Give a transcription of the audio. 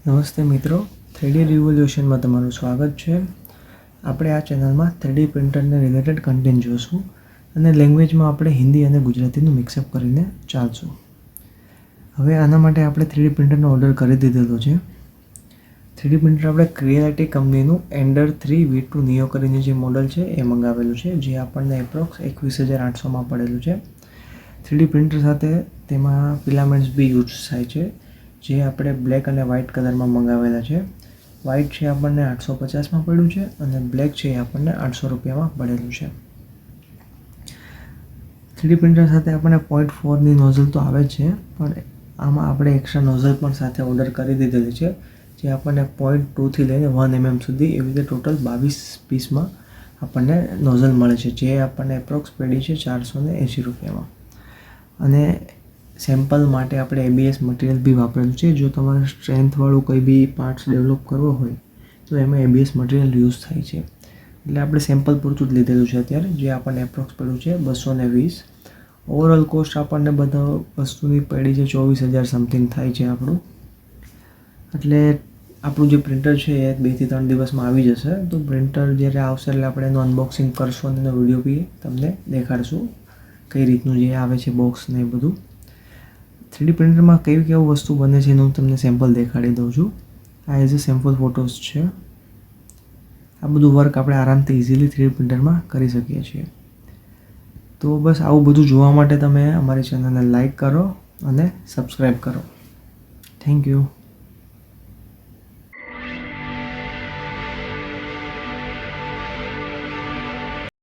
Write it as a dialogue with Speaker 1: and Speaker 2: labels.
Speaker 1: નમસ્તે મિત્રો, 3D રિવોલ્યુશનમાં તમારું સ્વાગત છે. આપણે આ ચેનલમાં 3D પ્રિન્ટરને રિલેટેડ કન્ટેન્ટ જોઈશું અને લેંગ્વેજમાં આપણે હિન્દી અને ગુજરાતીનું મિક્સઅપ કરીને ચાલશું. હવે આના માટે આપણે 3D પ્રિન્ટરનો ઓર્ડર કરી દીધેલો છે. 3D પ્રિન્ટર આપણે ક્રિએલિટી કંપનીનું એન્ડર 3 V2 નિયો કરીને જે મોડલ છે એ મંગાવેલું છે, જે આપણને એપ્રોક્સ 21,800માં પડેલું છે. 3D પ્રિન્ટર સાથે તેમાં ફિલામેન્ટ્સ બી યુઝ થાય છે, જે આપણે બ્લેક અને વ્હાઇટ કલરમાં મંગાવેલા છે. વ્હાઇટ છે આપણને 850માં પડ્યું છે અને બ્લેક છે એ આપણને 800 રૂપિયામાં પડેલું છે. 3D પ્રિન્ટર સાથે આપણને 0.4ની નોઝલ તો આવે જ છે, પણ આમાં આપણે એક્સ્ટ્રા નોઝલ પણ સાથે ઓર્ડર કરી દીધેલી છે, જે આપણને 0.2થી લઈને 1 mm સુધી એવી રીતે ટોટલ 22 પીસમાં આપણને નોઝલ મળે છે, જે આપણને એપ્રોક્સ પડી છે 480 રૂપિયામાં. અને સેમ્પલ માટે આપણે ABS મટીરિયલ બી વાપરેલું છે. જો તમારે સ્ટ્રેન્થવાળું કોઈ બી પાર્ટ્સ ડેવલપ કરવો હોય તો એમાં ABS મટીરિયલ યુઝ થાય છે. એટલે આપણે સેમ્પલ પૂરતું જ લીધેલું છે અત્યારે, જે આપણને એપ્રોક્સ પડ્યું છે 220. ઓવરઓલ કોસ્ટ આપણને બધા વસ્તુની પડી છે 24,000 સમથિંગ થાય છે આપણું. એટલે આપણું જે પ્રિન્ટર છે એ 2 થી 3 દિવસમાં આવી જશે. તો પ્રિન્ટર જ્યારે આવશે એટલે આપણે એનું અનબોક્સિંગ કરશું અને એનો વિડીયો બી તમને દેખાડશું, કઈ રીતનું જે આવે છે બોક્સ ને એ બધું. 3D પ્રિન્ટરમાં કેવી વસ્તુ બને છે એનું હું તમને સેમ્પલ દેખાડી દઉં છું. આ એઝ અ સેમ્પલ ફોટોસ છે. આ બધું વર્ક આપણે આરામથી ઇઝીલી 3D પ્રિન્ટરમાં કરી શકીએ છીએ. તો બસ આવું બધું જોવા માટે તમે અમારી ચેનલને લાઈક કરો અને સબસ્ક્રાઈબ કરો. Thank you.